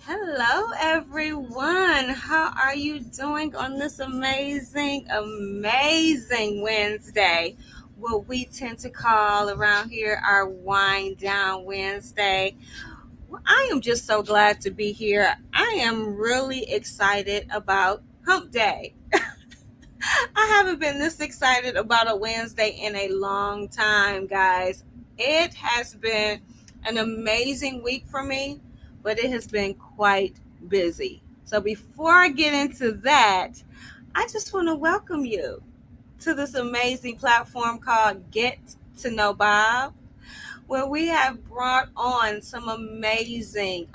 Hello, everyone. How are you doing on this amazing Wednesday? What we tend to call around here our Wind Down Wednesday. Well, I am just so glad to be here. I am really excited about Hump Day. I haven't been this excited about a Wednesday in a long time, guys. It has been an amazing week for me, but it has been quite busy. So before I get into that, I just want to welcome you to this amazing platform called Get to Know Bob, where we have brought on some amazing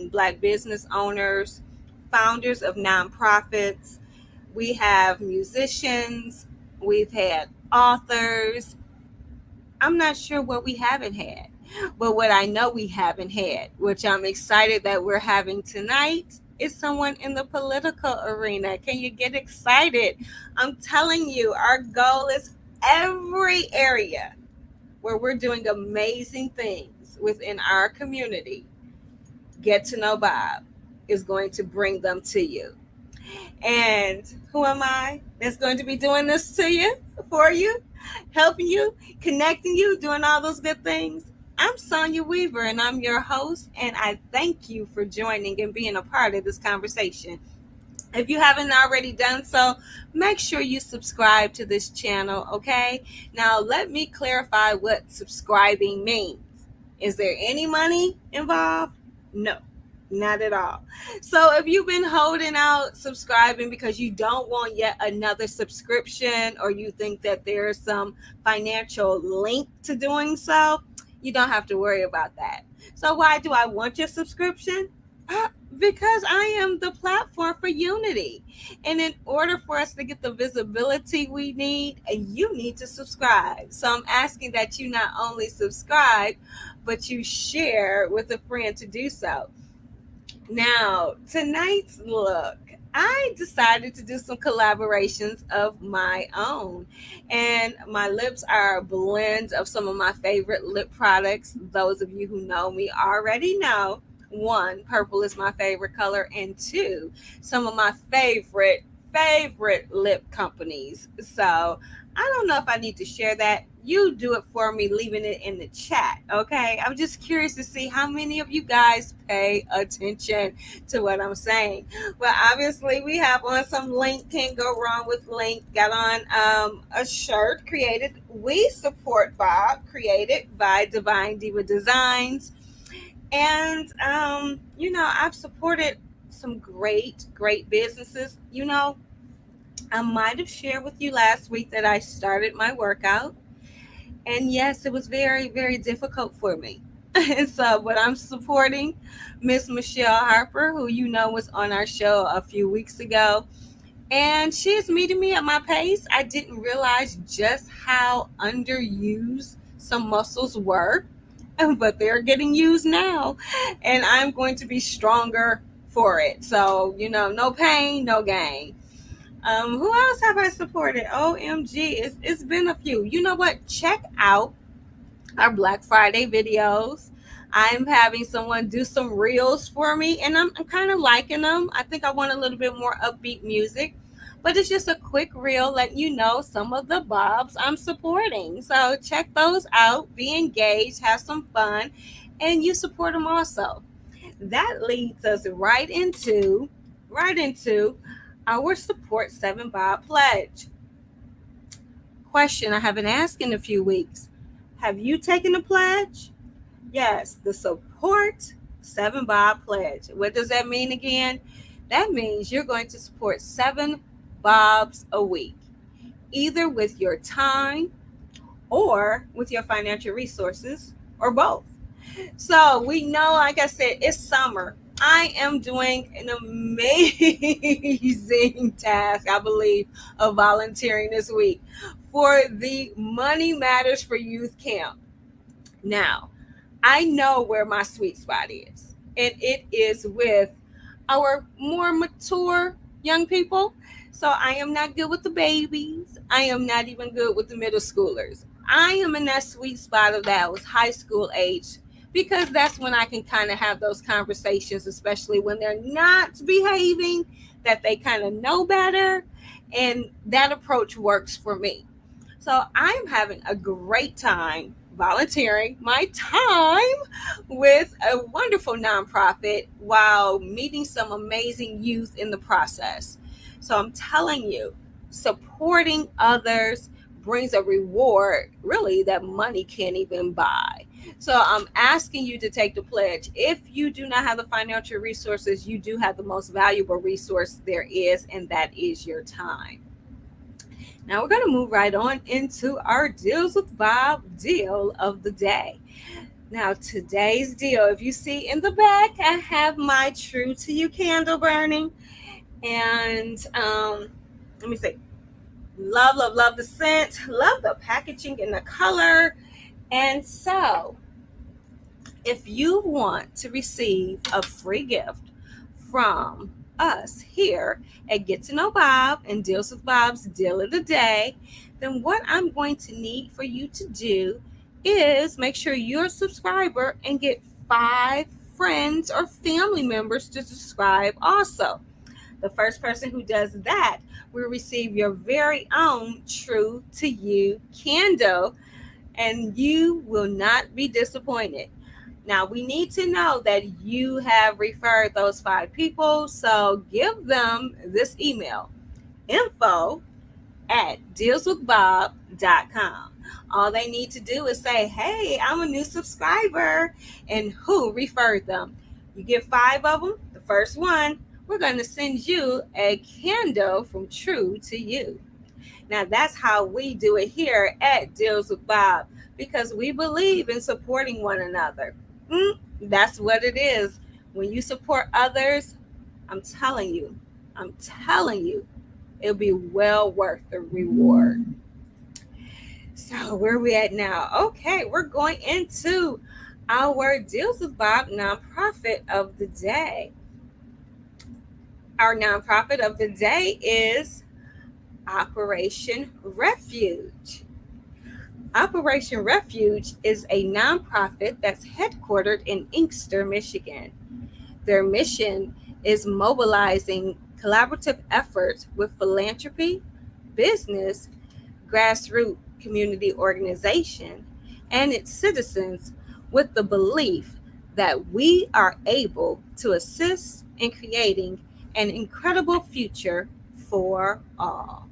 Black business owners, founders of nonprofits. We have musicians, we've had authors. I'm not sure what we haven't had, but what I know we haven't had, which I'm excited that we're having tonight, is someone in the political arena. Can you get excited? I'm telling you, our goal is every area where we're doing amazing things within our community. Get to know Bob is going to bring them to you. And who am I that's going to be doing this to you, for you, helping you, connecting you, doing all those good things? I'm Sonia Weaver, and I'm your host, and I thank you for joining and being a part of this conversation. If you haven't already done so, make sure you subscribe to this channel, okay? Now, let me clarify what subscribing means. Is there any money involved? No, not at all. So if you've been holding out subscribing because you don't want yet another subscription, or you think that there's some financial link to doing so, you don't have to worry about that. So why do I want your subscription? Because I am the platform for unity. And in order for us to get the visibility we need, you need to subscribe. So I'm asking that you not only subscribe, but you share with a friend to do so. Now, tonight's look, I decided to do some collaborations of my own. And my lips are a blend of some of my favorite lip products. Those of you who know me already know. One, purple is my favorite color, and two, some of my favorite lip companies. So I don't know if I need to share that. You do it for me, leaving it in the chat. Okay. I'm just curious to see how many of you guys pay attention to what I'm saying. Well, obviously, we have on some link. Can't go wrong with link. Got on a shirt created. We support Bob, created by Divine Diva Designs. And, I've supported some great businesses. I might have shared with you last week that I started my workout. And yes, it was very, very difficult for me. And so, but I'm supporting Miss Michelle Harper, who was on our show a few weeks ago. And she is meeting me at my pace. I didn't realize just how underused some muscles were, but they're getting used now. And I'm going to be stronger for it. So, no pain, no gain. Who else have I supported? OMG, it's been a few. You know what? Check out our Black Friday videos. I'm having someone do some reels for me, and I'm kind of liking them. I think I want a little bit more upbeat music, but it's just a quick reel letting you know some of the Bobs I'm supporting. So check those out, be engaged, have some fun, and you support them also. That leads us right into our Support 7 Bob Pledge. Question I haven't asked in a few weeks. Have you taken a pledge? Yes, the Support 7 Bob Pledge. What does that mean again? That means you're going to support 7 Bobs a week, either with your time or with your financial resources, or both. So we know, like I said, it's summer. I am doing an amazing task, I believe, of volunteering this week for the Money Matters for Youth Camp. Now, I know where my sweet spot is, and it is with our more mature young people. So I am not good with the babies. I am not even good with the middle schoolers. I am in that sweet spot of that was high school age because that's when I can kind of have those conversations, especially when they're not behaving, that they kind of know better. And that approach works for me. So I'm having a great time volunteering my time with a wonderful nonprofit while meeting some amazing youth in the process. So I'm telling you, supporting others brings a reward really that money can't even buy. So I'm asking you to take the pledge. If you do not have the financial resources, you do have the most valuable resource there is, and that is your time. Now we're going to move right on into our Deals with Bob deal of the day. Now, today's deal, if you see in the back, I have my True to You candle burning. And let me see. Love, love, love the scent. Love the packaging and the color. And so, if you want to receive a free gift from us here at Get to Know Bob and Deals with Bob's Deal of the Day, then what I'm going to need for you to do is make sure you're a subscriber and get 5 friends or family members to subscribe also. The first person who does that will receive your very own True to You candle, and you will not be disappointed. Now, we need to know that you have referred those 5 people, so give them this email, info@dealswithbob.com. All they need to do is say, hey, I'm a new subscriber, and who referred them. You get 5 of them. The first one, we're going to send you a candle from True to You. Now, that's how we do it here at Deals with Bob because we believe in supporting one another. That's what it is. When you support others, I'm telling you, it'll be well worth the reward. So, where are we at now? Okay, we're going into our Deals with Bob nonprofit of the day. Our nonprofit of the day is Operation Refuge. Operation Refuge is a nonprofit that's headquartered in Inkster, Michigan. Their mission is mobilizing collaborative efforts with philanthropy, business, grassroots community organization, and its citizens with the belief that we are able to assist in creating an incredible future for all.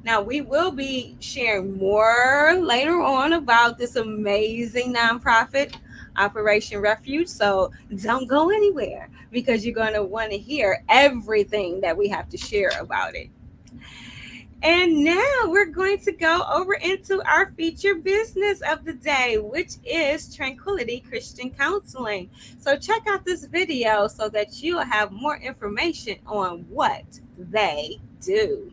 Now, we will be sharing more later on about this amazing nonprofit, Operation Refuge. So don't go anywhere because you're going to want to hear everything that we have to share about it. And now we're going to go over into our featured business of the day, which is Tranquility Christian Counseling. So check out this video so that you'll have more information on what they do.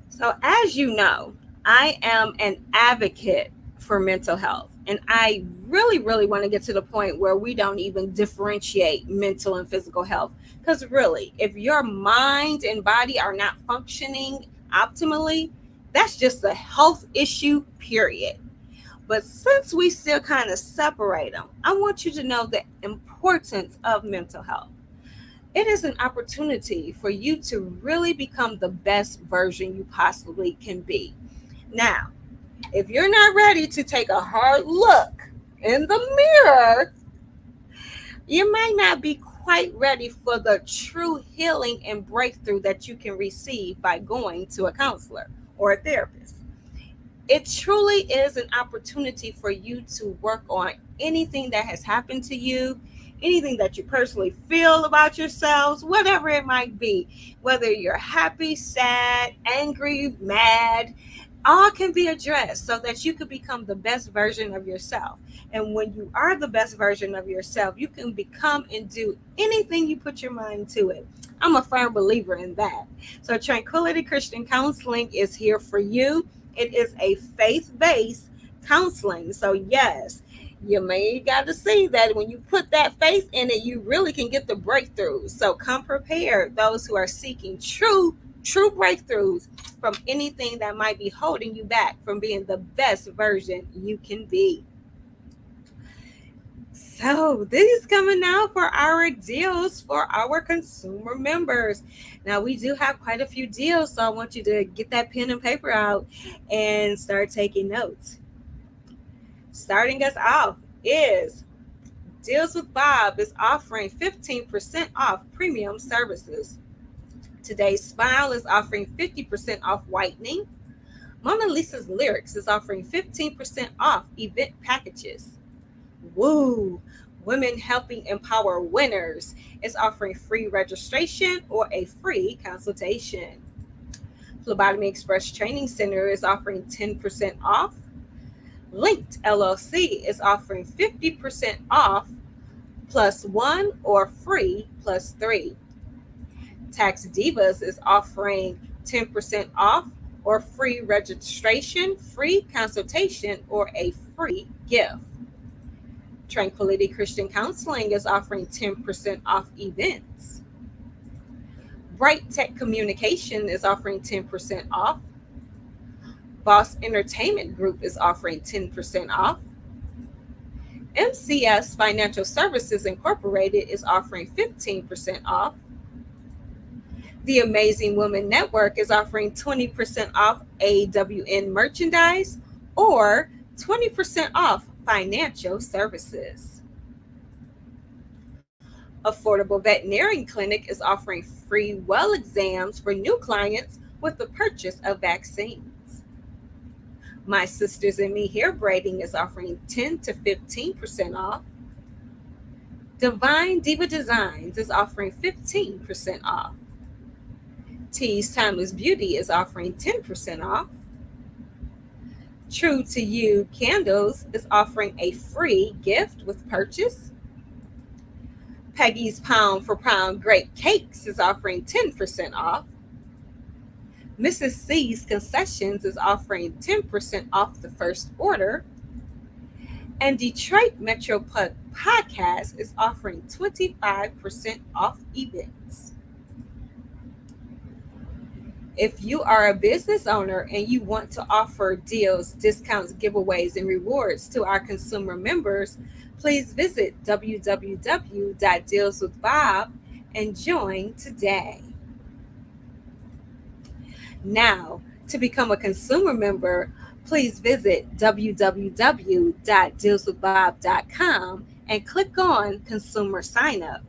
So, as you know, I am an advocate for mental health. And I really, really want to get to the point where we don't even differentiate mental and physical health. Because really, if your mind and body are not functioning optimally, that's just a health issue, period. But since we still kind of separate them, I want you to know the importance of mental health. It is an opportunity for you to really become the best version you possibly can be. Now, if you're not ready to take a hard look in the mirror, you might not be quite ready for the true healing and breakthrough that you can receive by going to a counselor or a therapist. It truly is an opportunity for you to work on anything that has happened to you, anything that you personally feel about yourselves, whatever it might be, whether you're happy, sad, angry, mad, all can be addressed so that you can become the best version of yourself. And when you are the best version of yourself, you can become and do anything you put your mind to it. I'm a firm believer in that. So, Tranquility Christian Counseling is here for you. It is a faith based counseling. So, yes, you may got to see that when you put that faith in it, you really can get the breakthroughs. So, come prepared, those who are seeking true breakthroughs from anything that might be holding you back from being the best version you can be. So, this is coming now for our deals for our consumer members. Now, we do have quite a few deals, so I want you to get that pen and paper out and start taking notes. Starting us off is Deals with Bob is offering 15% off premium services. Today's Smile is offering 50% off whitening. Mona Lisa's Lyrics is offering 15% off event packages. Woo! Women Helping Empower Winners is offering free registration or a free consultation. Phlebotomy Express Training Center is offering 10% off. Linked LLC is offering 50% off plus one or free plus three. Tax Divas is offering 10% off or free registration, free consultation, or a free gift. Tranquility Christian Counseling is offering 10% off events. Bright Tech Communication is offering 10% off. Boss Entertainment Group is offering 10% off. MCS Financial Services Incorporated is offering 15% off. The Amazing Woman Network is offering 20% off AWN merchandise or 20% off financial services. Affordable Veterinarian Clinic is offering free well exams for new clients with the purchase of vaccines. My Sisters and Me Hair Braiding is offering 10 to 15% off. Divine Diva Designs is offering 15% off. Tea's Timeless Beauty is offering 10% off. True to You Candles is offering a free gift with purchase. Peggy's Pound for Pound Great Cakes is offering 10% off. Mrs. C's Concessions is offering 10% off the first order. And Detroit Metro Podcast is offering 25% off events. If you are a business owner and you want to offer deals, discounts, giveaways, and rewards to our consumer members, please visit www.dealswithbob and join today. Now, to become a consumer member, please visit www.dealswithbob.com and click on Consumer Sign Up.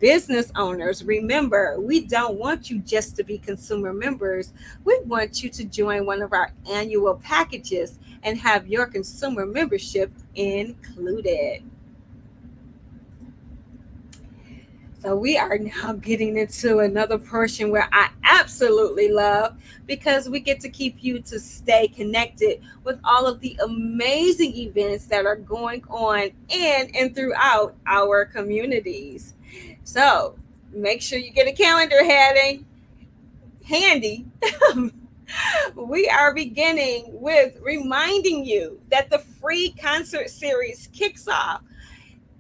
Business owners, remember, we don't want you just to be consumer members. We want you to join one of our annual packages and have your consumer membership included. So we are now getting into another portion where I absolutely love, because we get to keep you to stay connected with all of the amazing events that are going on in and throughout our communities. So make sure you get a calendar handy. We are beginning with reminding you that the free concert series kicks off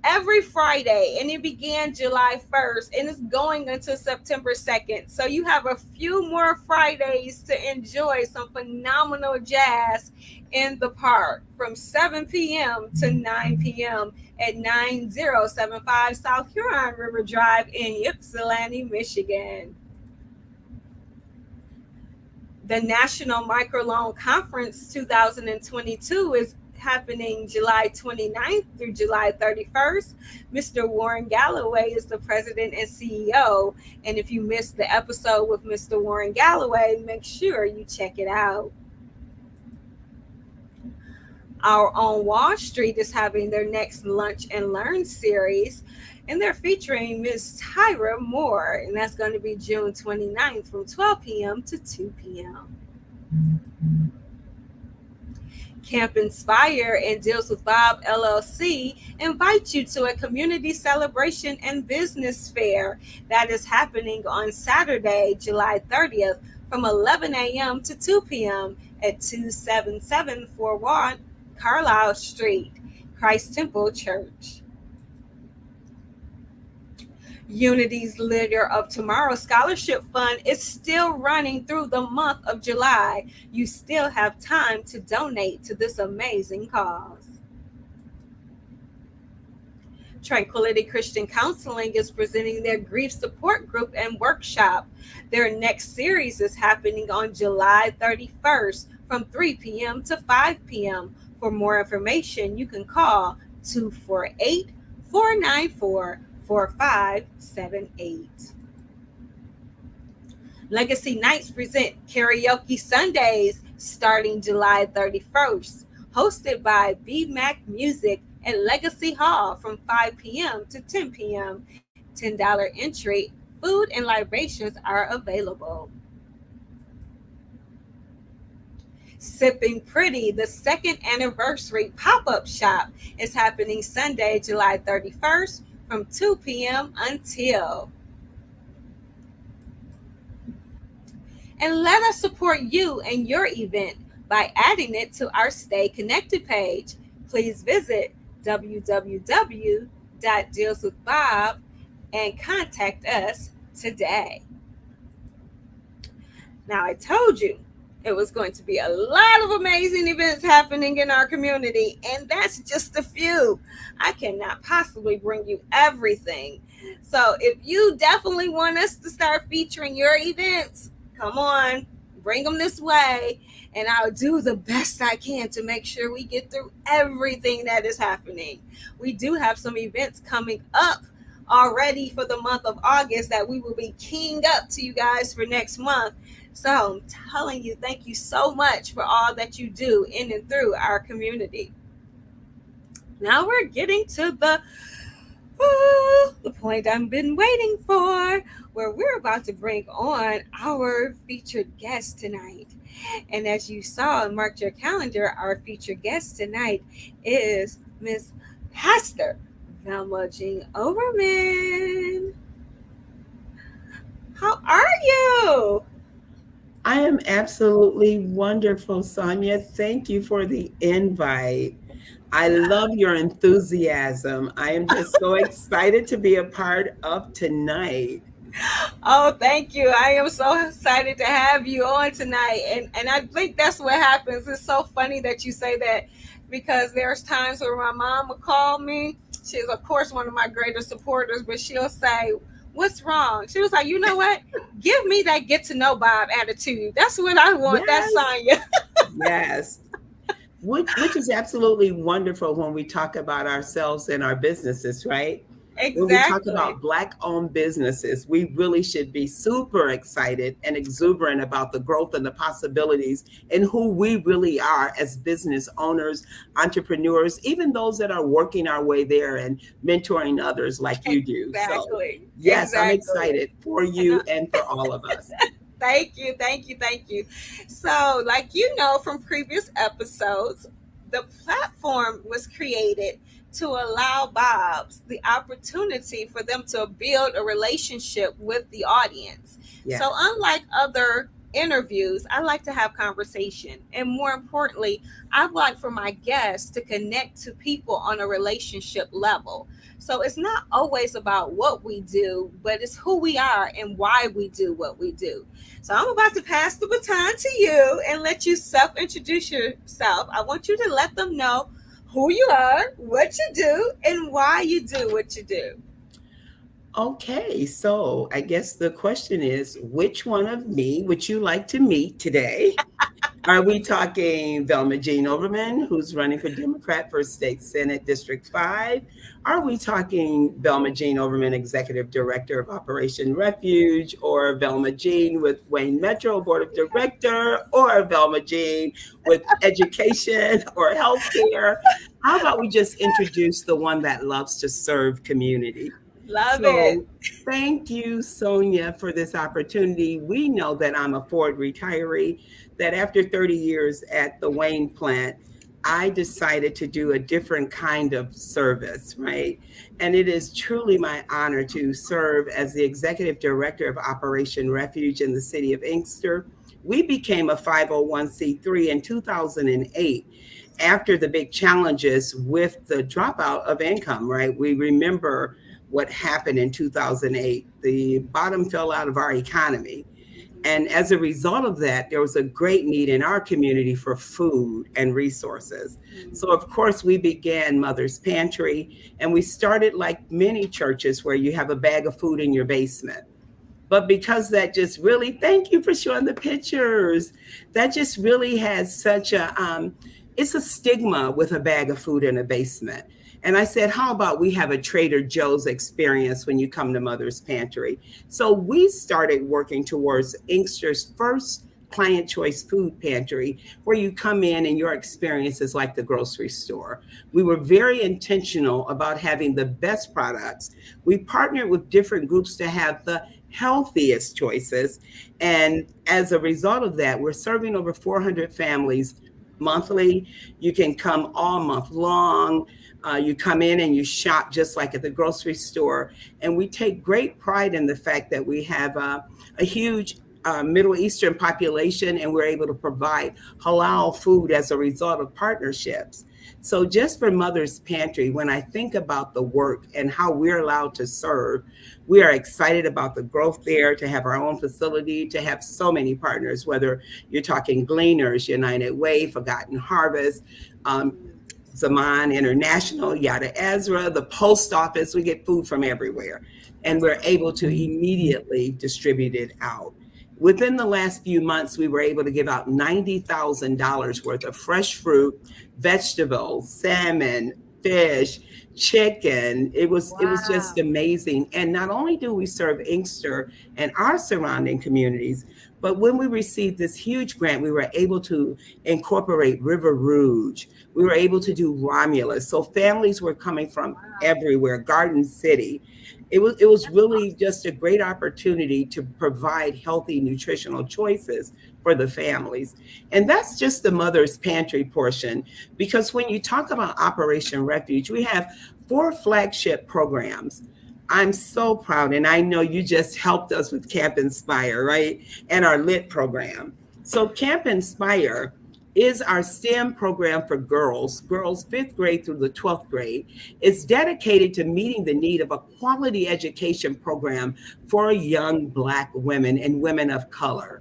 every Friday, and it began July 1st and it's going until September 2nd. So you have a few more Fridays to enjoy some phenomenal jazz in the park from 7 p.m. to 9 p.m. at 9075 South Huron River Drive in Ypsilanti, Michigan. The National Microloan Conference 2022 is happening July 29th through July 31st. Mr. Warren Galloway is the president and CEO. And if you missed the episode with Mr. Warren Galloway, make sure you check it out. Our Own Wall Street is having their next Lunch and Learn series, and they're featuring Miss Tyra Moore, and that's going to be June 29th from 12 p.m. to 2 p.m. Camp Inspire and Deals with Bob LLC invite you to a community celebration and business fair that is happening on Saturday, July 30th from 11 a.m. to 2 p.m. at 2774 Carlisle Street, Christ Temple Church. Unity's Leader of Tomorrow Scholarship Fund is still running through the month of July. You still have time to donate to this amazing cause. Tranquility Christian Counseling is presenting their grief support group and workshop. Their next series is happening on July 31st from 3 p.m. to 5 p.m. For more information, you can call 248-494-4578. Legacy Nights present Karaoke Sundays starting July 31st, hosted by B.Mac Music at Legacy Hall from 5 p.m. to 10 p.m. $10 entry. Food and libations are available. Sipping Pretty, the second anniversary pop-up shop, is happening Sunday, July 31st from 2 p.m. until. And let us support you and your event by adding it to our Stay Connected page. Please visit www.dealswithbob and contact us today. Now, I told you it was going to be a lot of amazing events happening in our community, and that's just a few. I cannot possibly bring you everything. So if you definitely want us to start featuring your events, come on, bring them this way, and I'll do the best I can to make sure we get through everything that is happening. We do have some events coming up already for the month of August that we will be keying up to you guys for next month. So I'm telling you, thank you so much for all that you do in and through our community. Now we're getting to the point I've been waiting for, where we're about to bring on our featured guest tonight. And as you saw and marked your calendar, our featured guest tonight is Miss Pastor Velma Jean Overman. How are you? I am absolutely wonderful, Sonia. Thank you for the invite. I love your enthusiasm. I am just so excited to be a part of tonight. Oh, thank you. I am so excited to have you on tonight. And I think that's what happens. It's so funny that you say that, because there's times where my mom will call me. She's, of course, one of my greatest supporters, but she'll say, "What's wrong?" She was like, "You know what? Give me that get to know Bob attitude. That's what I want." That's Yes, Sonya. yes. Which is absolutely wonderful when we talk about ourselves and our businesses, right? When we talk Exactly. about Black-owned businesses, we really should be super excited and exuberant about the growth and the possibilities and who we really are as business owners, entrepreneurs, even those that are working our way there and mentoring others like you do. So, Exactly. yes, I'm Exactly. excited for And you and for all of us. thank you, thank you, thank you. So, like you know from previous episodes, the platform was created to allow Bobs the opportunity for them to build a relationship with the audience. So, Yes. unlike other interviews, I like to have conversation. And more importantly, I like for my guests to connect to people on a relationship level. So it's not always about what we do, but it's who we are and why we do what we do. So I'm about to pass the baton to you and let you self introduce yourself. I want you to let them know who you are, what you do, and why you do what you do. Okay, so I guess the question is, which one of me would you like to meet today? Are we talking Velma Jean Overman, who's running for Democrat for State Senate District 5? Are we talking Velma Jean Overman, Executive Director of Operation Refuge, or Velma Jean with Wayne Metro Board of Director, or Velma Jean with Education or Healthcare? How about we just introduce the one that loves to serve community? Love it. So, thank you, Sonia, for this opportunity. We know that I'm a Ford retiree, that after 30 years at the Wayne plant, I decided to do a different kind of service, right? And it is truly my honor to serve as the executive director of Operation Refuge in the city of Inkster. We became a 501c3 in 2008 after the big challenges with the dropout of income, right? We remember what happened in 2008. The bottom fell out of our economy. And as a result of that, there was a great need in our community for food and resources. So, of course, we began Mother's Pantry, and we started like many churches where you have a bag of food in your basement. But because that just really, thank you for showing the pictures, that just really has such it's a stigma with a bag of food in a basement. And I said, how about we have a Trader Joe's experience when you come to Mother's Pantry? So we started working towards Inkster's first client choice food pantry, where you come in and your experience is like the grocery store. We were very intentional about having the best products. We partnered with different groups to have the healthiest choices. And as a result of that, we're serving over 400 families monthly. You can come all month long. You come in and you shop just like at the grocery store. And we take great pride in the fact that we have a huge Middle Eastern population, and we're able to provide halal food as a result of partnerships. So, just for Mother's Pantry, when I think about the work and how we're allowed to serve, we are excited about the growth there, to have our own facility, to have so many partners, whether you're talking Gleaners, United Way, Forgotten Harvest, um, Zaman International, Yada Ezra, the post office. We get food from everywhere, and That's we're awesome. able to immediately distribute it out. Within the last few months, we were able to give out $90,000 worth of fresh fruit, vegetables, salmon, fish, chicken. It was just Wow. amazing. And not only do we serve Inkster and our surrounding communities, but when we received this huge grant, we were able to incorporate River Rouge. We were able to do Romulus. So families were coming from Wow. everywhere, Garden City. It was That's really awesome. just a great opportunity to provide healthy nutritional choices for the families. And that's just the Mother's Pantry portion, because when you talk about Operation Refuge, we have four flagship programs. I'm so proud, and I know you just helped us with Camp Inspire, right? And our lit program. So Camp Inspire is our STEM program for girls 5th grade through the 12th grade. It's dedicated to meeting the need of a quality education program for young Black women and women of color.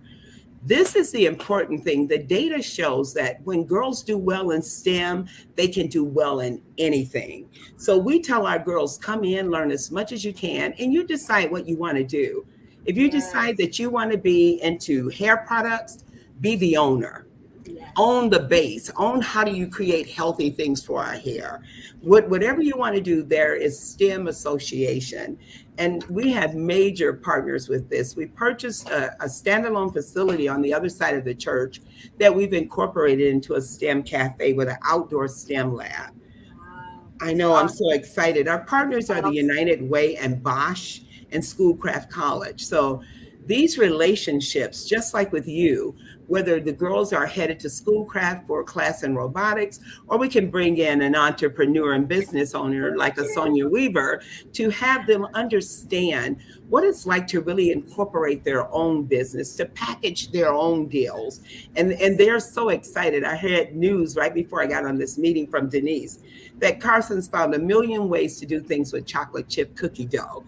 This is the important thing. The data shows that when girls do well in STEM, they can do well in anything. So we tell our girls, come in, learn as much as you can, and you decide what you want to do. If you decide Yes. that you want to be into hair products, be the owner, Yes. own the base, own how do you create healthy things for our hair. Whatever you want to do, there is STEM association. And we have major partners with this. We purchased a standalone facility on the other side of the church that we've incorporated into a STEM cafe with an outdoor STEM lab. Wow. I That's know, I'm so awesome. excited. Our partners are the Awesome. United Way and Bosch and Schoolcraft College. So these relationships, just like with you, whether the girls are headed to Schoolcraft for a class in robotics, or we can bring in an entrepreneur and business owner like a Sonia Weaver to have them understand what it's like to really incorporate their own business, to package their own deals. And they're so excited. I had news right before I got on this meeting from Denise that Carson's found a million ways to do things with chocolate chip cookie dough.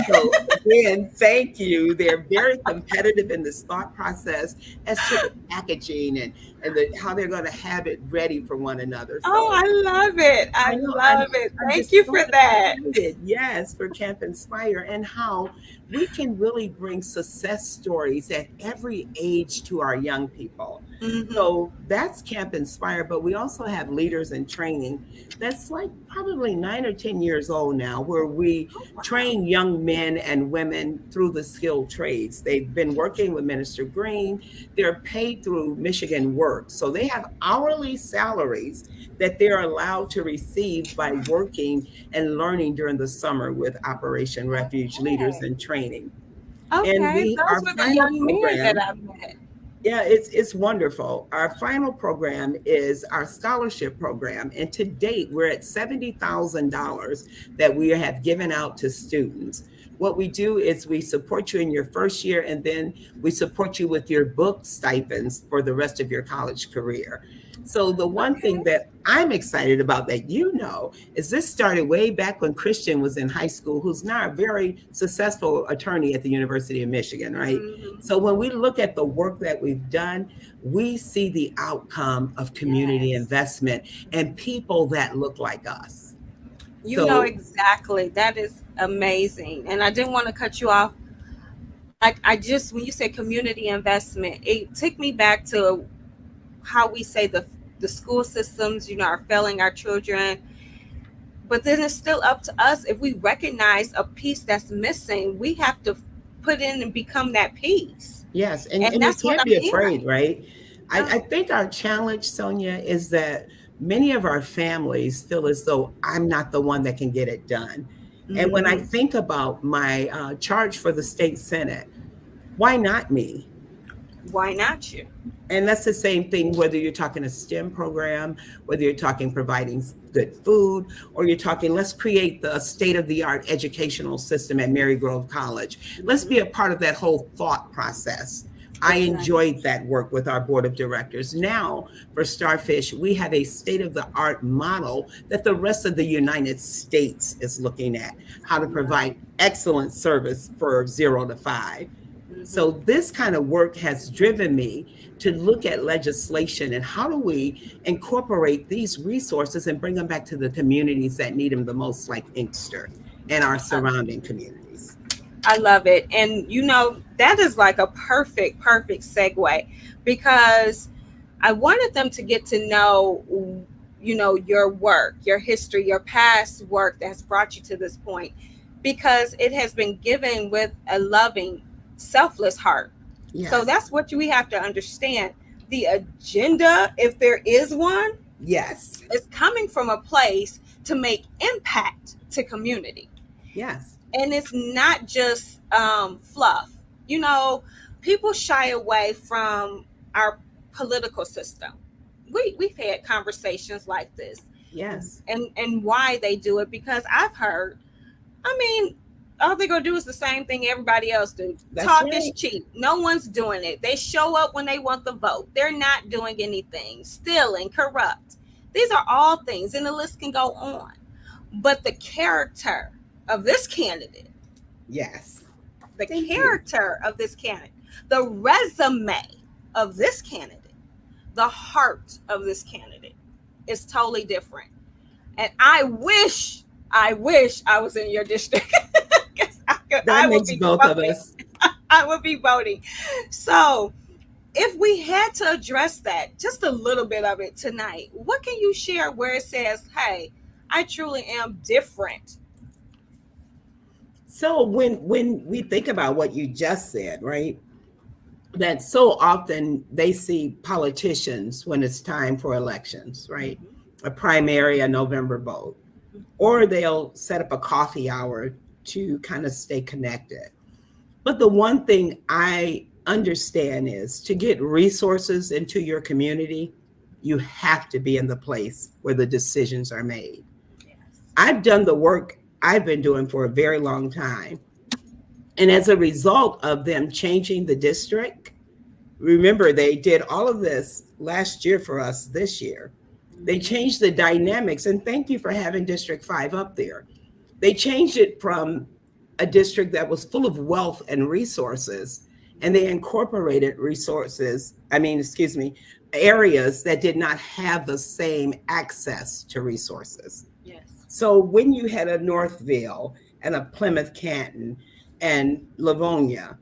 So again, thank you. They're very competitive in this thought process as to the packaging and how they're going to have it ready for one another. Oh, So I love it. I I know love it. I'm Thank just you so for that. excited, yes, for Camp Inspire and how we can really bring success stories at every age to our young people. Hmm. So that's Camp Inspire, but we also have leaders in training that's like probably 9 or 10 years old now, where we Oh, wow. train young men and women through the skilled trades. They've been working with Minister Green. They're paid through Michigan Work. So they have hourly salaries that they're allowed to receive by working and learning during the summer with Operation Refuge Leaders Okay. in Training. And Okay. we Those our were the final young men that program, I met. yeah, it's wonderful. Our final program is our scholarship program, and to date, we're at $70,000 that we have given out to students. What we do is we support you in your first year, and then we support you with your book stipends for the rest of your college career. So the one thing Okay. that I'm excited about that is this started way back when Christian was in high school, who's now a very successful attorney at the University of Michigan, right? Hmm. So when we look at the work that we've done, we see the outcome of community Yes. investment and people that look like us. You know So, exactly. That is amazing. And I didn't want to cut you off. I just, when you said community investment, it took me back to how we say the school systems, are failing our children. But then it's still up to us. If we recognize a piece that's missing, we have to put in and become that piece. yes, And and you that's what can't I'm be afraid, hearing. right? I No. think our challenge, Sonia, is that many of our families feel as though I'm not the one that can get it done. And when I Hmm. think about my charge for the state Senate, why not me? Why not you? And that's the same thing whether you're talking a STEM program, whether you're talking providing good food, or you're talking let's create the state of the art educational system at Marygrove College. Let's be Hmm. a part of that whole thought process. I Exactly. enjoyed that work with our board of directors. Now, for Starfish, we have a state of the art model that the rest of the United States is looking at how to provide Right. excellent service for 0 to 5. Hmm. So this kind of work has driven me to look at legislation and how do we incorporate these resources and bring them back to the communities that need them the most, like Inkster and our surrounding communities. I love it. And that is like a perfect segue because I wanted them to get to know, your work, your history, your past work that's brought you to this point because it has been given with a loving, selfless heart. So Yes, that's what we have to understand. The agenda, if there is one, yes, is coming from a place to make impact to community, yes, and it's not just fluff. You know, people shy away from our political system. We've had conversations like this, yes. and why they do it because I've heard. I mean, all they're gonna do is the same thing everybody else do. That's Talk is right. cheap. No one's doing it. They show up when they want the vote. They're not doing anything. Stealing, corrupt. These are all things, and the list can go on. But the character of this candidate, Yes. the Thank you. character of this candidate, the resume of this candidate, the heart of this candidate is totally different. And I wish I was in your district because That I would makes be both of voting. us. I would be voting. So, if we had to address that, just a little bit of it tonight, what can you share where it says, "Hey, I truly am different"? So when we think about what you just said, right? That so often they see politicians when it's time for elections, right? A primary, a November vote, or they'll set up a coffee hour to kind of stay connected. But the one thing I understand is to get resources into your community, you have to be in the place where the decisions are made. Yes. I've done the work I've been doing for a very long time. And as a result of them changing the district, remember, they did all of this last year for us this year. They Mhm. changed the dynamics, and thank you for having District 5 up there. They changed it from a district that was full of wealth and resources, and they incorporated resources, I mean, excuse me, areas that did not have the same access to resources. Yes. So when you had a Northville and a Plymouth Canton and Livonia,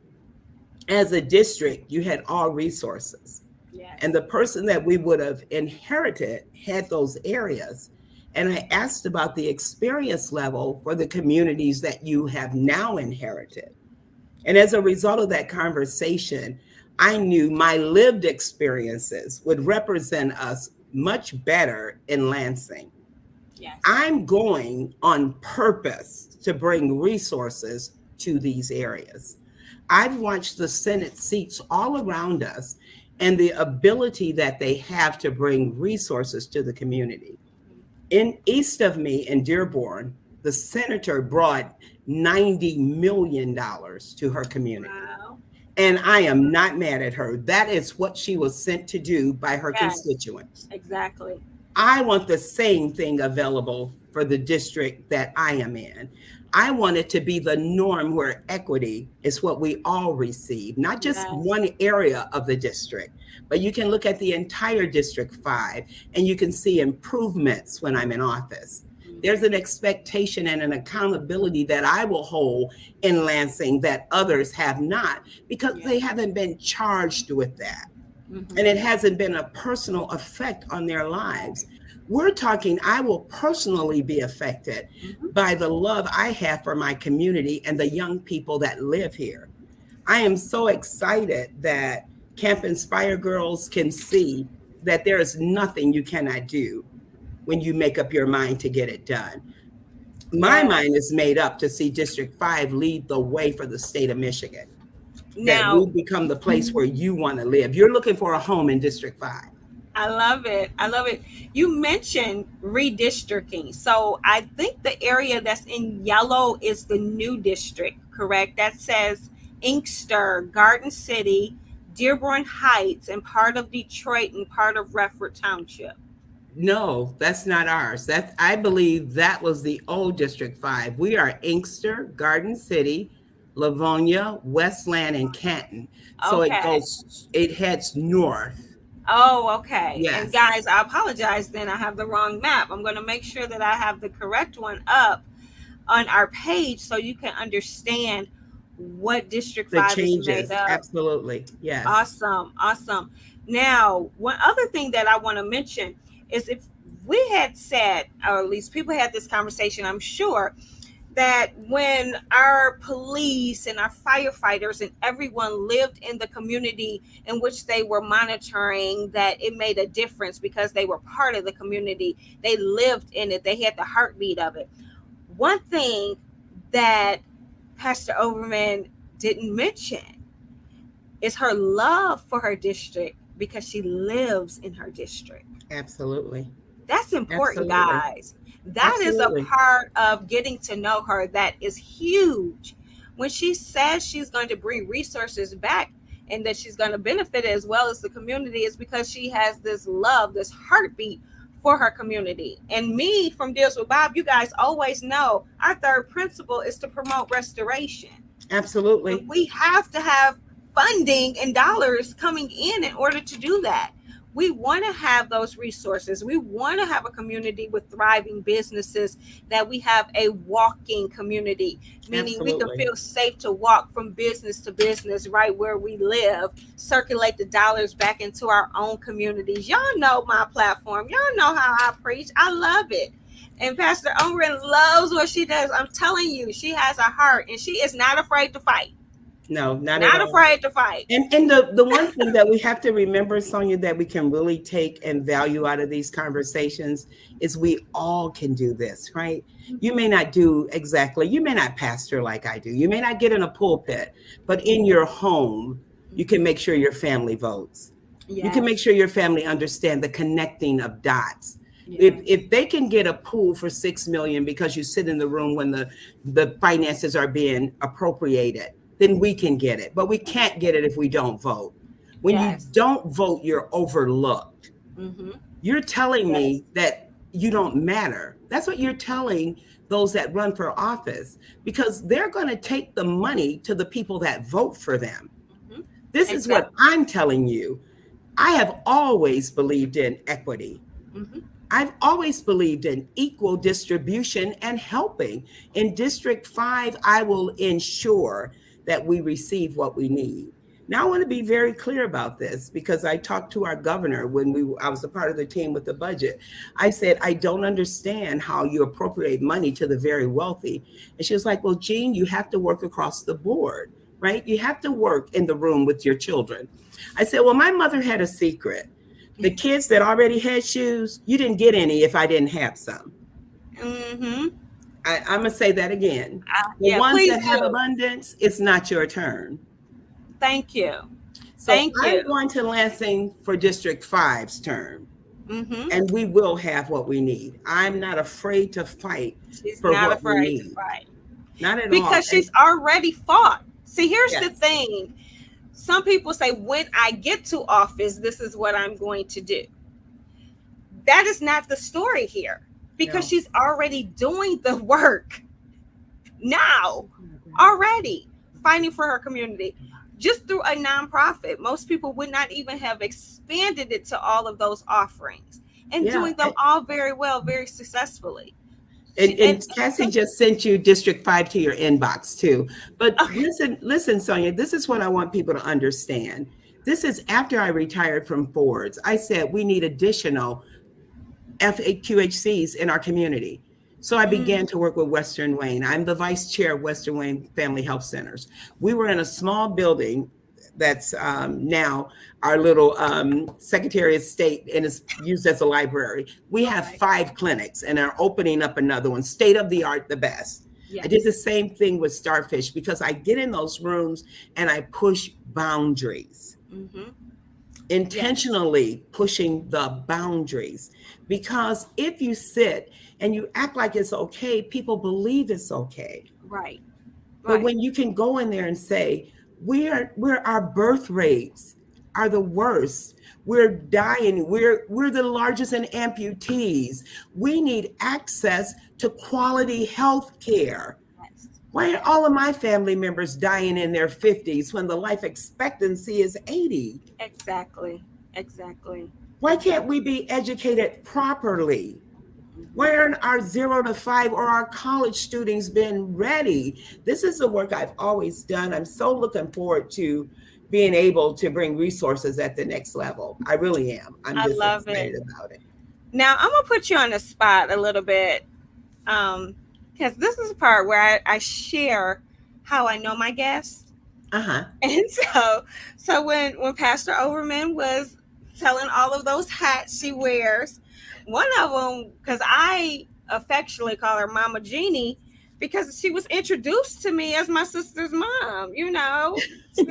as a district, you had all resources. And Yes. the person that we would have inherited had those areas. And I asked about the experience level for the communities that you have now inherited. And as a result of that conversation, I knew my lived experiences would represent us much better in Lansing. Yes. I'm going on purpose to bring resources to these areas. I've watched the Senate seats all around us and the ability that they have to bring resources to the community. In east of me in Dearborn, the senator brought $90 million to her community. Wow. And I am not mad at her. That is what she was sent to do by her Yes. constituents. Exactly. I want the same thing available for the district that I am in. I want it to be the norm where equity is what we all receive, not just Yes. one area of the district, but you can look at the entire District 5 and you can see improvements when I'm in office. There's Mhm. an expectation and an accountability that I will hold in Lansing that others have not because they Yes. haven't been charged with that and it Mhm. hasn't been a personal effect on their lives. We're talking, I will personally be affected Mhm. by the love I have for my community and the young people that live here. I am so excited that Camp Inspire girls can see that there is nothing you cannot do when you make up your mind to get it done. My mind Yes. is made up to see District 5 lead the way for the state of Michigan, that we Now, become the place where you want to live. You're looking for a home in District 5. I love it. I love it. You mentioned redistricting. So I think the area that's in yellow is the new district, correct? That says Inkster, Garden City, Dearborn Heights, and part of Detroit and part of Redford Township. No, that's not ours. That's, I believe that was the old District 5. We are Inkster, Garden City, Livonia, Westland, and Canton. So Okay. it heads north. Oh, okay. And Yes, guys, I apologize then. I have the wrong map. I'm going to make sure that I have the correct one up on our page so you can understand what District the 5 is made changes. of. Absolutely. Yes. Awesome. Awesome. Now, one other thing that I want to mention is if we had said, or at least people had this conversation, I'm sure, that when our police and our firefighters and everyone lived in the community in which they were monitoring, that it made a difference because they were part of the community. They lived in it, they had the heartbeat of it. One thing that Pastor Overman didn't mention is her love for her district because she lives in her district. Absolutely. That's important, Absolutely. guys. That is a Absolutely. part of getting to know her that is huge. When she says she's going to bring resources back and that she's going to benefit as well as the community, is because she has this love, this heartbeat for her community. And me from Deals with Bob, you guys always know our third principle is to promote restoration. And Absolutely. we have to have funding and dollars coming in order to do that. We want to have those resources. We want to have a community with thriving businesses, that we have a walking community, meaning we can Absolutely. feel safe to walk from business to business right where we live, circulate the dollars back into our own communities. Y'all know my platform. Y'all know how I preach. I love it. And Pastor Oren loves what she does. I'm telling you, she has a heart and she is not afraid to fight. No, not at Not all. afraid to fight. And the one thing that we have to remember, Sonia, that we can really take and value out of these conversations is we all can do this, right? You may not do exactly, you may not pastor like I do. You may not get in a pulpit, but in your home, you can make sure your family votes. You can make Yes. sure your family understand the connecting of dots. Yes. If they can get a pool for 6 million because you sit in the room when the finances are being appropriated, then we can get it. But we can't get it if we don't vote. When you Yes. don't vote, you're overlooked. Mm-hmm. You're telling Yes. me that you don't matter. That's what you're telling those that run for office, because they're going to take the money to the people that vote for them. Mm-hmm. This is what Exactly. I'm telling you. I have always believed in equity. Mm-hmm. I've always believed in equal distribution and helping. In District 5, I will ensure that we receive what we need. Now, I want to be very clear about this because I talked to our governor when I was a part of the team with the budget. I said, I don't understand how you appropriate money to the very wealthy. And she was like, well, Jean, you have to work across the board, right? You have to work in the room with your children. I said, well, my mother had a secret. The kids that already had shoes, you didn't get any if I didn't have some. Mm-hmm. I'm going to say that again. The Yeah, ones please that have do. abundance, it's not your turn. Thank you. So Thank I'm you. going to Lansing for District 5's term, Mm-hmm. and we will have what we need. I'm not afraid to fight She's for not what we afraid to need. fight Not at all. because And she's already fought. See, here's the yes, thing. Some people say, when I get to office, this is what I'm going to do. That is not the story here because no. she's already doing the work now, already fighting for her community just through a nonprofit. Most people would not even have expanded it to all of those offerings and Yeah. doing them all very well, very successfully. She And and Cassie some, just sent you District 5 to your inbox too. But okay. listen, Sonia, this is what I want people to understand. This is after I retired from Ford's. I said we need additional FAQHCs in our community. So I Mm, began to work with Western Wayne. I'm the vice chair of Western Wayne Family Health Centers. We were in a small building that's now our little Secretary of State and is used as a library. We have okay. 5 clinics and are opening up another one, state of the art, the best. I did the Yes. same thing with Starfish because I get in those rooms and I push boundaries, Mm-hmm. Yes. intentionally pushing the boundaries. Because if you sit and you act like it's okay, people believe it's okay. Right. But Right. when you can go in there and say, we're our birth rates are the worst. We're dying. We're the largest in amputees. We need access to quality health care. Yes. Why are Yes. all of my family members dying in their 50s when the life expectancy is 80? Exactly. Exactly. Why can't we Exactly. be educated properly? Mm-hmm. Why aren't our 0 to 5 or our college students been ready? This is the work I've always done. I'm so looking forward to being able to bring resources at the next level. I really am. I'm I just love it. excited about it. Now I'm gonna put you on the spot a little bit, um, because this is the part where I share how I know my guests. Uh-huh. And so when Pastor Overman was telling all of those hats she wears, one of them, because I affectionately call her Mama Jeannie, because she was introduced to me as my sister's mom. She's my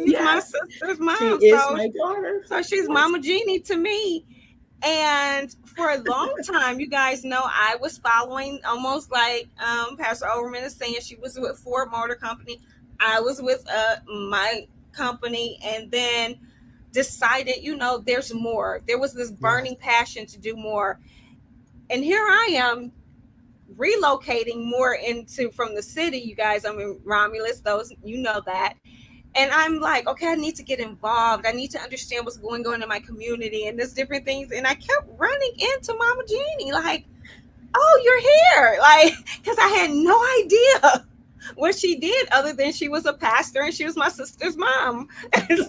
Yeah, sister's she mom. is So my daughter. so she's Yes. Mama Jeannie to me. And for a long time, you guys know I was following, almost like Pastor Overman is saying, she was with Ford Motor Company. I was with my company, and then decided, there's more. There was this Yes. burning passion to do more. And here I am relocating more into from the city. You guys, I'm in Romulus, those, that. And I'm like, okay, I need to get involved. I need to understand what's going on in my community and this different things. And I kept running into Mama Jeannie, like, oh, you're here. Like, because I had no idea what she did other than she was a pastor and she was my sister's mom. And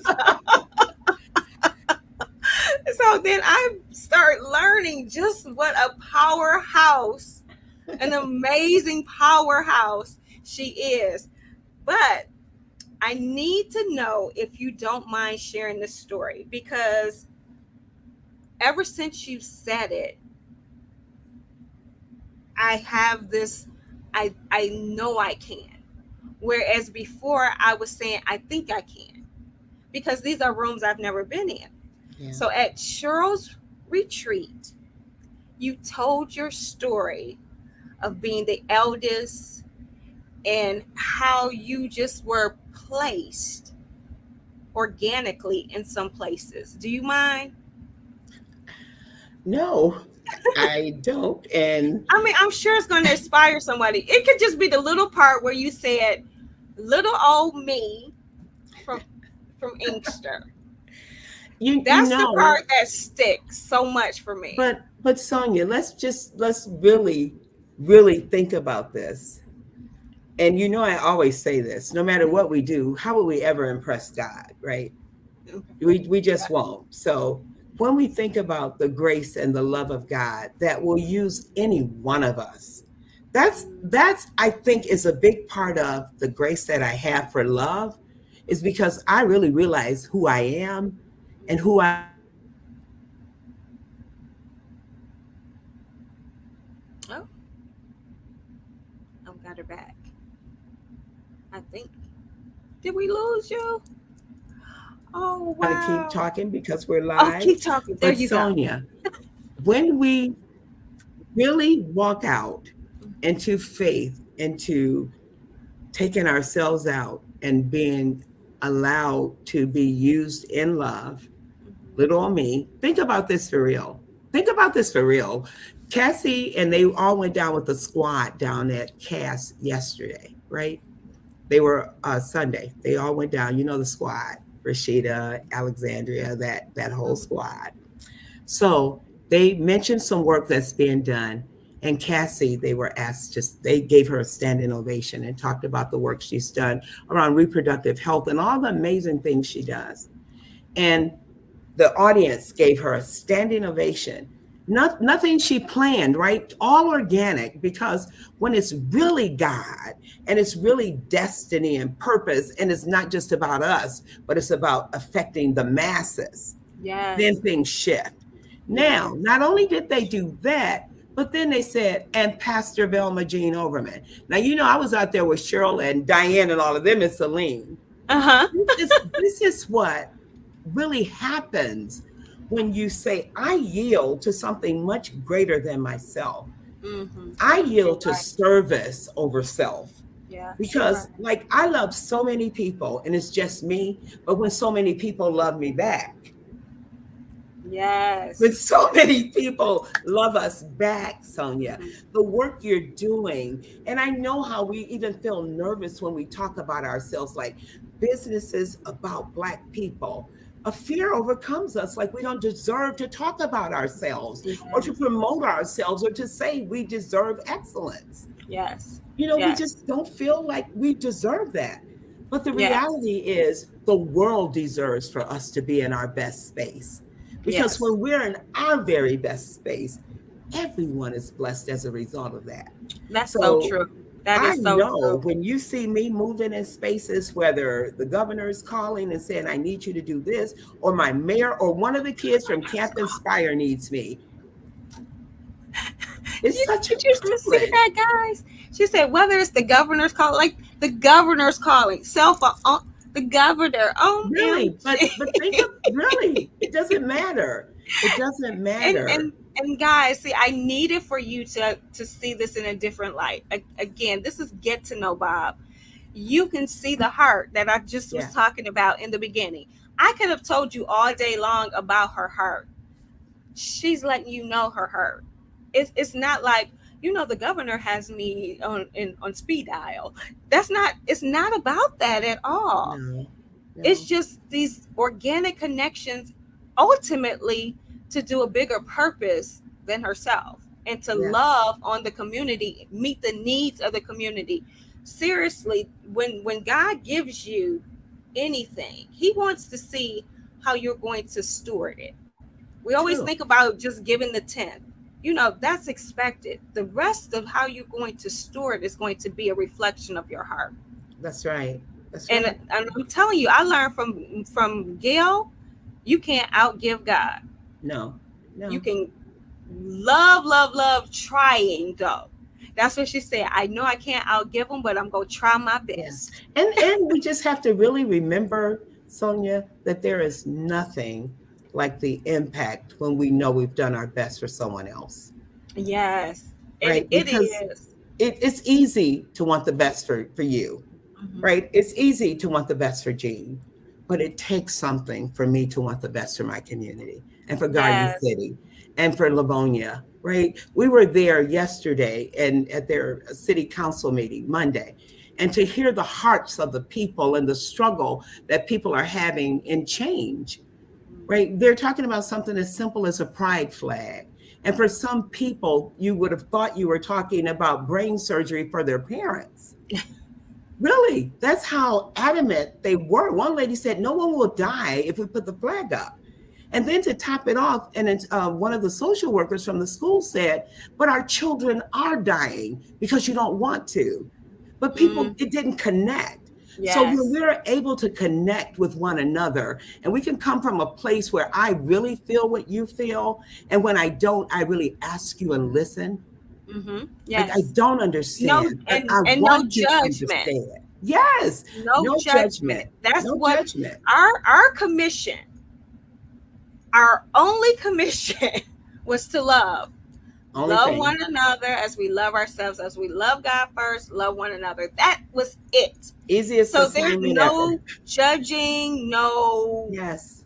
so then I start learning just what a powerhouse, an amazing powerhouse she is. But I need to know if you don't mind sharing this story, because ever since you said it, I have this, I know I can. Whereas before I was saying I think I can. because these are rooms I've never been in. Yeah. So at Cheryl's retreat, you told your story of being the eldest and how you just were placed organically in some places. Do you mind? No, I don't. And I mean, I'm sure it's going to inspire somebody. It could just be the little part where you said, "Little old me from Inkster." you That's the know, part that sticks so much for me. but Sonia, let's really think about this. And I always say this, no matter what we do, how will we ever impress God, right? We just won't. So when we think about the grace and the love of God that will use any one of us, that's I think is a big part of the grace that I have for love, is because I really realize who I am and who I am in Christ Jesus. And I know that God can use any one of us. So Oh, when we think about the grace and the love I of got her God, back. I when think. we think about Did the we lose grace you? and the love of God, Oh, I'm going to keep wow. talking because we're Oh, live. keep talking. There But you go. Sonia, when we really walk out into faith, into taking ourselves out and being allowed to be used in love, little on me, think about this for real. Think about this for real. Cassie and they all went down with the squad down at Cass yesterday, right? They were Sunday. They all went down. The squad, Rashida, Alexandria, that whole Mhm. squad. So they mentioned some work that's being done. And Cassie, they were asked, they gave her a standing ovation and talked about the work she's done around reproductive health and all the amazing things she does. And the audience gave her a standing ovation. Nothing she planned, right? All organic, because when it's really God and it's really destiny and purpose, and it's not just about us, but it's about affecting the masses, then Yes. things shift. Yes. Now, not only did they do that, but then they said, and Pastor Velma Jean Overman. Now, I was out there with Cheryl and Diane and all of them and Celine. Uh huh. This is what really happens when you say, I yield to something much greater than myself. Mm-hmm. I You're yield to right. service over self. Yes, you're right. Because, like, I love so many people and it's just me, but when so many people love me back, when Yes. so many people love us back, Sonia, Mhm. the work you're doing. And I know how we even feel nervous when we talk about ourselves, like businesses about Black people. A fear overcomes us, like we don't deserve to talk about ourselves or to Yes. promote ourselves or to say we deserve excellence. Yes. We Yes. just don't feel like we deserve that. But the Yes. reality is, the world deserves for us to be in our best space. Because Yes. when we're in our very best space, everyone is blessed as a result of that. That's so So true. That I is so know true. when you see me moving in spaces, whether the governor is calling and saying, I need you to do this, or my mayor or one of the kids from Camp Inspire needs me, it's such Did a you just see privilege. that, guys? She said whether it's the governor's calling, like the governor's calling, the governor. Really, OMG. but think of, really, it doesn't matter. It doesn't and matter. and and guys, see, I needed for you to see this in a different light. Again, this is get to know Bob. You can see the heart that I just was Yeah, talking about in the beginning. I could have told you all day long about her heart. She's letting you know her heart. It's not like, the governor has me on speed dial. That's not. It's not about that at all. no, It's no, just these organic connections, ultimately to do a bigger purpose than herself, and to yes, love on the community, meet the needs of the community. Seriously, when God gives you anything, He wants to see how you're going to steward it. We always true. think about just giving the 10. That's expected. The rest of how you're going to steward is going to be a reflection of your heart. That's right. That's And, right. and I'm telling you, I learned from Gail, you can't outgive God. No, You no, can love, love, love trying though. That's what she said. I know I can't outgive him, but I'm gonna try my yeah. best. And we just have to really remember Sonia, that there is nothing like the impact when we know we've done our best for someone else, Yes, right? it Because is. it's easy to want the best for you, Hmm. right? It's easy to want the best for Jean, but it takes something for me to want the best for my community and for Garden Yes. City and for Livonia, right? We were there yesterday and at their city council meeting Monday, and to hear the hearts of the people and the struggle that people are having in change, right? They're talking about something as simple as a pride flag. And for some people, you would have thought you were talking about brain surgery for their parents. Really, that's how adamant they were. One lady said, "No one will die if we put the flag up." And then to top it off, and one of the social workers from the school said, "But our children are dying because you don't want to." But people, Mm, it didn't connect. So when yes. we're able to connect with one another, and we can come from a place where I really feel what you feel, and when I don't, I really ask you and listen. Hmm. Like, I Yes. don't No, understand, but I and no want you to judgment. understand. Yes, No no judgment. judgment, That's no what judgment. our commission, our only commission was to love. Only Love thing. one another as we love ourselves, as we love God first, love one another. That was it. Easiest So there's assignment ever. no judging, no Yes,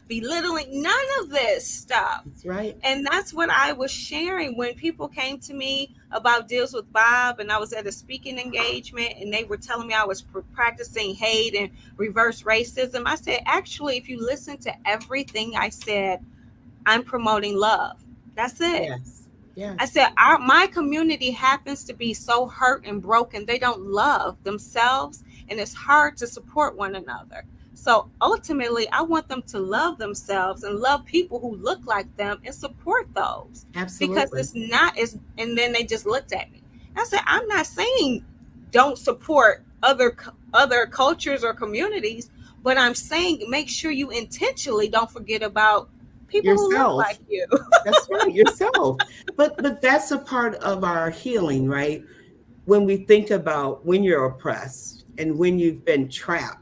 belittling, none of this stuff. that's right. And that's what I was sharing when people came to me about deals with Bob, and I was at a speaking engagement, and they were telling me I was practicing hate and reverse racism. I said, actually, if you listen to everything I said, I'm promoting love. That's it. Yes, I yes, said, my community happens to be so hurt and broken. They don't love themselves, and it's hard to support one another. So ultimately, I want them to love themselves and love people who look like them and support those, because absolutely. it's not as. And then they just looked at me. I said, I'm not saying don't support other cultures or communities, but I'm saying make sure you intentionally don't forget about people who look Yourself. like you. That's right, yourself. But that's a part of our healing, right? When we think about when you're oppressed and when you've been trapped,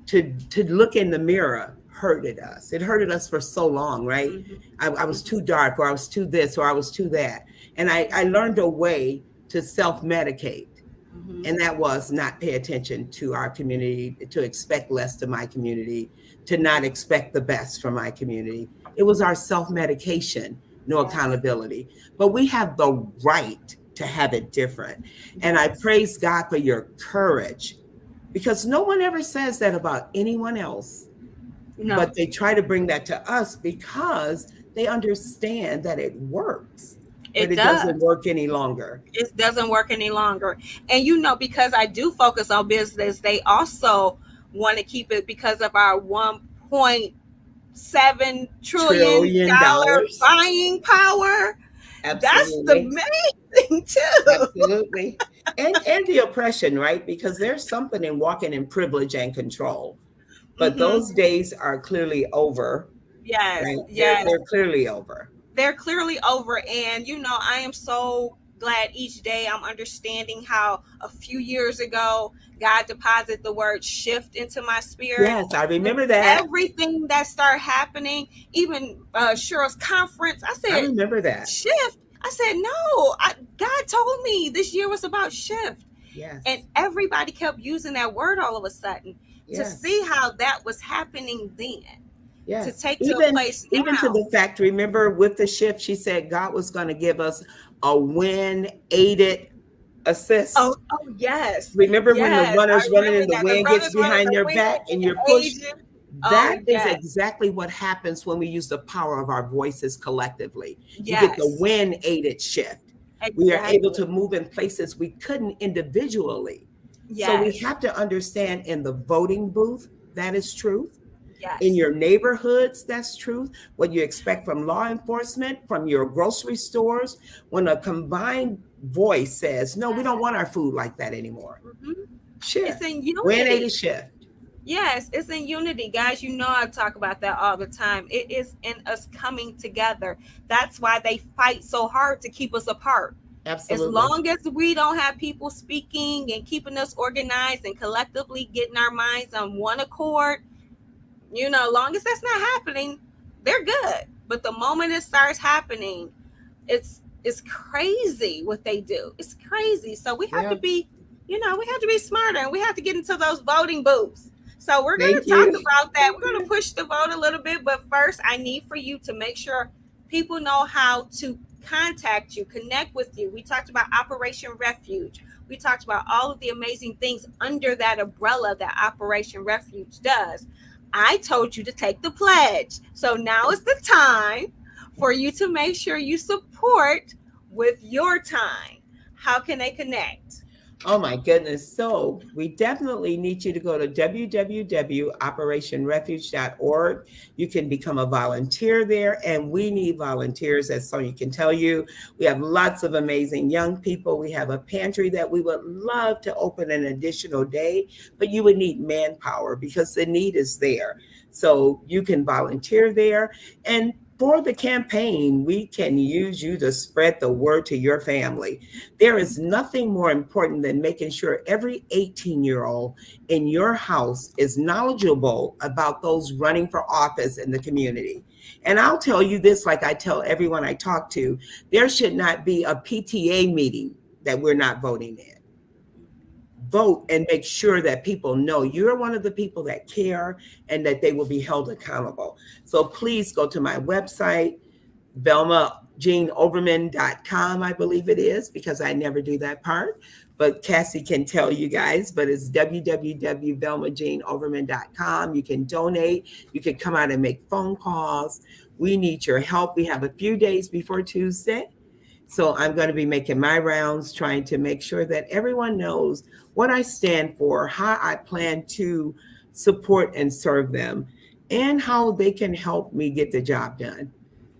to look in the mirror hurted us. It hurted us for so long, right? Hmm. I was Hmm. too dark, or I was too this, or I was too that. And I learned a way to self-medicate. And Hmm. that was not pay attention to our community, to expect less to my community, to not expect the best from my community. It was our self-medication, no Yes. accountability. But we have the right to have it different. And I Yes. praise God for your courage, because no one ever says that about anyone else, No, but they try to bring that to us because they understand that it works, but it it does. doesn't work any longer. It doesn't work any longer. And because I do focus on business, they also want to keep it because of our $1.7 trillion $1 trillion. buying power. That's the Absolutely. main thing too. Absolutely. And the oppression, right? Because there's something in walking in privilege and control. But Hmm. those days are clearly over, Yes, right? yes. They're clearly over. They're clearly over. And I am so glad each day I'm understanding how a few years ago God deposited the word shift into my spirit. Yes, I And remember that. everything that started happening, even Cheryl's conference, I I said, remember that. shift. I said, no, God told me this year was about shift. And Yes. everybody kept using that word all of a sudden, to Yes. see how that was happening then, to Yes. take to a Even place even to now. the fact, remember with the shift, she said God was going to give us a wind aided Oh, assist. oh yes, Remember when the yes. I runner's running remember and the that the wind gets runners wanted behind the their wind back and and the you're pushed? agent. That Oh is yes, exactly what happens when we use the power of our voices collectively. You get the yes, wind aided shift. We are able exactly. to move in places we couldn't individually. So we Yes, have to understand in the voting booth, that is truth. In yes, your neighborhoods, that's truth. What you expect from law enforcement, from your grocery stores, when a combined voice says, no, we don't want our food like that anymore. hmm. Shift. It's in When a unity. shift. Yes, it's in unity, guys. I talk about that all the time. It is in us coming together. That's why they fight so hard to keep us apart. As Absolutely. long as we don't have people speaking and keeping us organized and collectively getting our minds on one accord, long as that's not happening, they're good. But the moment it starts happening, it's crazy what they do. It's crazy. So we have Yeah. to be, we have to be smarter, and we have to get into those voting booths. So we're going Thank to talk you. about that. We're going to push the vote a little bit, but first I need for you to make sure people know how to contact you, connect with you. We talked about Operation Refuge. We talked about all of the amazing things under that umbrella that Operation Refuge does. I told you to take the pledge. So now is the time for you to make sure you support with your time. How can they connect? Oh my goodness. So we definitely need you to go to www.operationrefuge.org. You can become a volunteer there, and we need volunteers, as Sonia can tell you. We have lots of amazing young people. We have a pantry that we would love to open an additional day, but you would need manpower because the need is there. So you can volunteer there. And for the campaign, we can use you to spread the word to your family. There is nothing more important than making sure every 18-year-old in your house is knowledgeable about those running for office in the community. And I'll tell you this, like I tell everyone I talk to, there should not be a PTA meeting that we're not voting in. Vote and make sure that people know you're one of the people that care and that they will be held accountable. So please go to my website, VelmaJeanOverman.com, I believe it is, because I never do that part. But Cassie can tell you guys, but it's www.VelmaJeanOverman.com. You can donate. You can come out and make phone calls. We need your help. We have a few days before Tuesday. So I'm going to be making my rounds, trying to make sure that everyone knows what I stand for, how I plan to support and serve them, and how they can help me get the job done.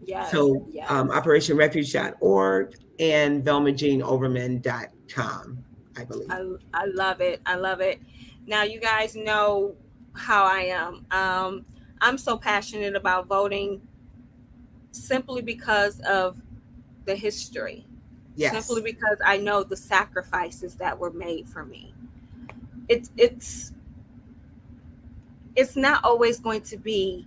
Yes, So yes. operationrefuge.org and VelmaJeanOverman.com, I believe. I love it. I love it. Now, you guys know how I am. I'm so passionate about voting simply because of the history, simply Yes, because I know the sacrifices that were made for me. It's not always going to be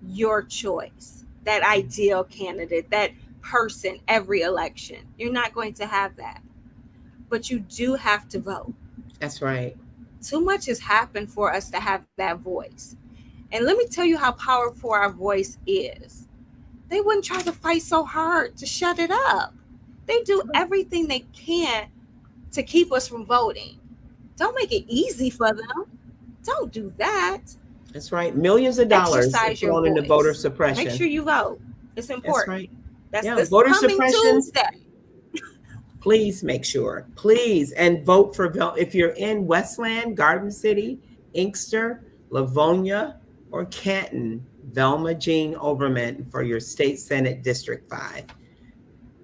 your choice, that ideal candidate, that person every election. You're not going to have that. But you do have to vote. that's right. Too much has happened for us to have that voice. And let me tell you how powerful our voice is. They wouldn't try to fight so hard to shut it up. They do everything they can to keep us from voting. Don't make it easy for them. Don't do that. That's right. Millions of dollars are Exercise your thrown into voter voice. Make suppression. sure you vote. It's That's important. right. That's Yeah, this voter coming suppression. Tuesday. Please make sure, please, and vote for if you're in Westland, Garden City, Inkster, Livonia, or Canton. Velma Jean Overman for your state senate district 5.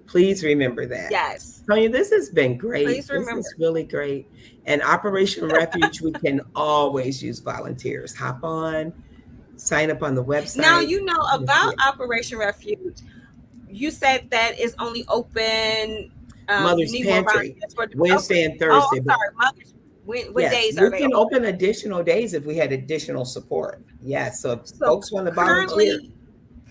Please remember that. Yes. Sonia, this has been Please great. This remember. is really great. And Operation Refuge, we can always use volunteers. Hop on, sign up on the Now, website. about Operation Refuge. You said that is only open. You Mother's need more Pantry, volunteers for. Okay. Wednesday and Oh, Thursday. I'm sorry. Mothers. What Yes, days are we they can open? open additional days if we had additional support. Yes, so if So folks want to volunteer,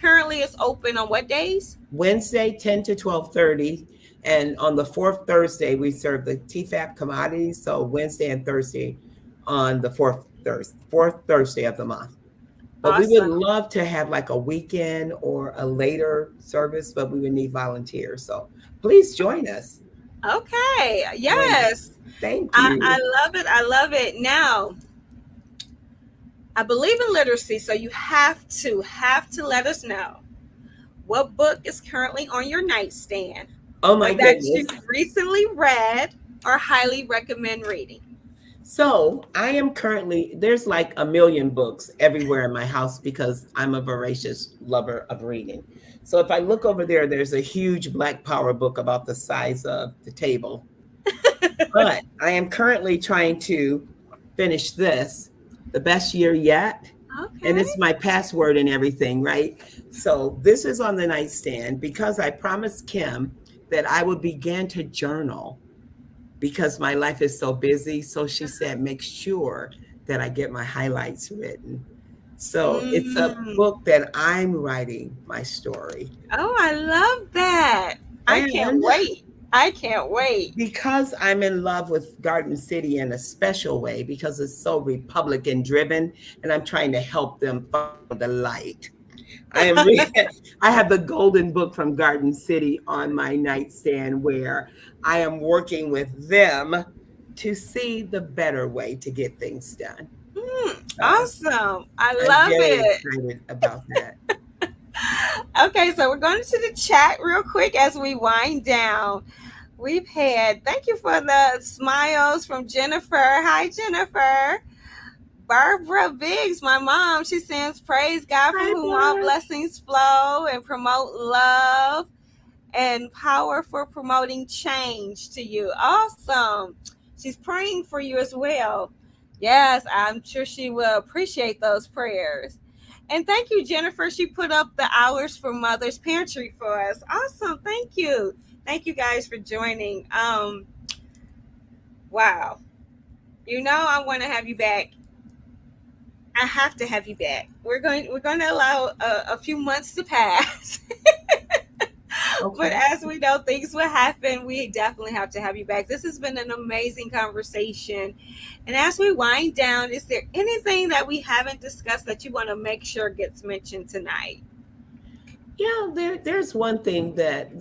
currently it's open on what days? Wednesday 10 to 12:30, and on the fourth Thursday we serve the TFAP commodities. So Wednesday and Thursday on the fourth Thursday of the month. But we would Awesome. love to have like a weekend or a later service, but we would need volunteers. So please join us. Okay. Join us. Yes. Thank I you. love it. I love it. Now, I believe in literacy, so you have to let us know what book is currently on your nightstand Oh or my that goodness. you recently read or highly recommend reading. So I am currently, there's like a million books everywhere in my house because I'm a voracious lover of reading. So if I look over there, there's a huge Black Power book about the size of the table. But I am currently trying to finish this, The Best Year Yet. And Okay. it's my password and everything, right? So this is on the nightstand because I promised Kim that I would begin to journal because my life is so busy. So she said, make sure that I get my highlights written. So it's a Mm. book that I'm writing my story. Oh, I love that. I can't And wait. I can't wait. because I'm in love with Garden City in a special way, because it's so Republican driven, and I'm trying to help them find the light. I am I have the golden book from Garden City on my nightstand where I am working with them to see the better way to get things done. So Awesome. I I'm love very it. excited about that. Okay, so we're going to the chat real quick as we wind down. We've had, thank you for the smiles from Jennifer. Hi, Jennifer. Barbara Biggs, my mom, she sends praise God from Hi, whom all Barb. blessings flow and promote love and power for promoting change to you. Awesome. She's praying for you as well. Yes, I'm sure she will appreciate those prayers. And thank you, Jennifer. She put up the hours for Mother's Pantry for us. Awesome. Thank you. Thank you guys for joining. Wow. You know I want to have you back. I have to have you back. We're going to allow a few months to pass. But Okay. as we know, things will happen. We definitely have to have you back. This has been an amazing conversation. And as we wind down, is there anything that we haven't discussed that you want to make sure gets mentioned tonight? Yeah, there's one thing that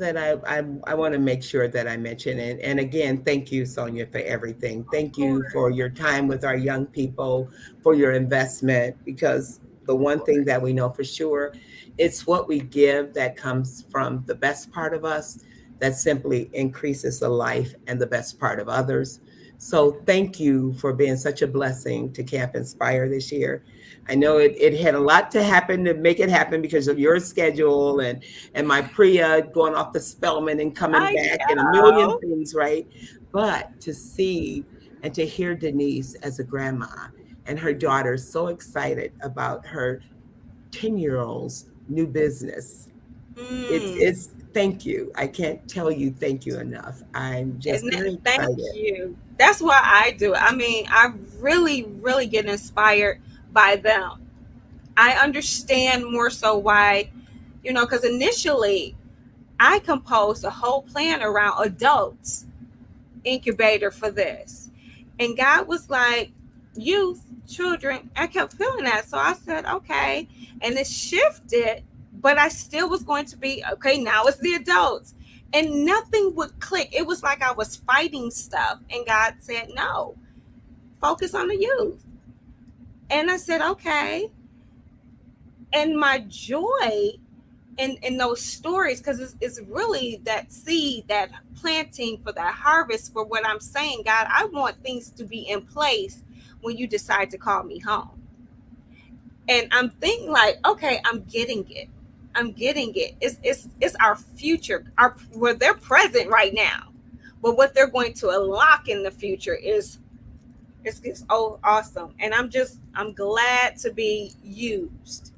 I want to make sure that I mention, and again, thank you, Sonia, for everything. Of Thank you course. for your time with our young people, for your investment, because the Of one thing that course. we know for sure, it's what we give that comes from the best part of us that simply increases the life and the best part of others. So thank you for being such a blessing to Camp Inspire this year. I know it had a lot to happen to make it happen because of your schedule and my Priya going off to Spelman and coming I back and a million know. things, right? But to see and to hear Denise as a grandma and her daughter so excited about her 10-year-old's new business. Mm. It's thank you. I can't tell you thank you enough. I'm just very Thank excited. you. That's why I do it. I mean, I really, really get inspired by them. I understand more so why, because initially I composed a whole plan around adults incubator for this. And God was like, youth, children. I kept feeling that. So I said, okay. And it shifted, but I still was going to be, okay, now it's the adults. And nothing would click. It was like I was fighting stuff. And God said, no, focus on the youth. And I said, okay. And my joy in those stories, because it's really that seed, that planting for that harvest for what I'm saying. God, I want things to be in place when you decide to call me home. And I'm thinking like, okay, I'm getting it. I'm getting it. It's our future. Our Well, they're present right now, but what they're going to unlock in the future is it's oh awesome. And I'm glad to be used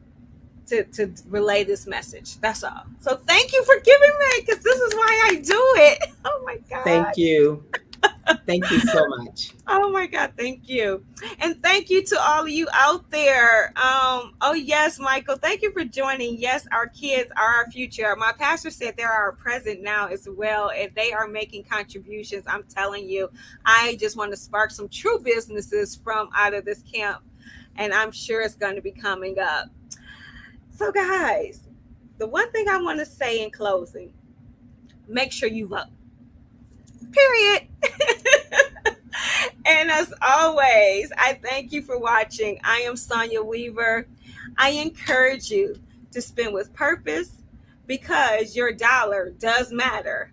to relay this message. That's all. So thank you for giving me, because this is why I do it. Oh my Thank God. you. Thank you so much. Oh my God. Thank you. And thank you to all of you out there. Oh yes, Michael. Thank you for joining. Yes, our kids are our future. My pastor said they are our present now as well, and they are making contributions. I'm telling you, I just want to spark some true businesses from out of this camp, and I'm sure it's going to be coming up. So, guys, the one thing I want to say in closing, make sure you vote. Period. And as always, I thank you for watching. I am Sonia Weaver. I encourage you to spend with purpose because your dollar does matter.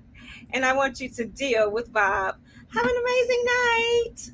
And I want you to deal with Bob. Have an amazing night.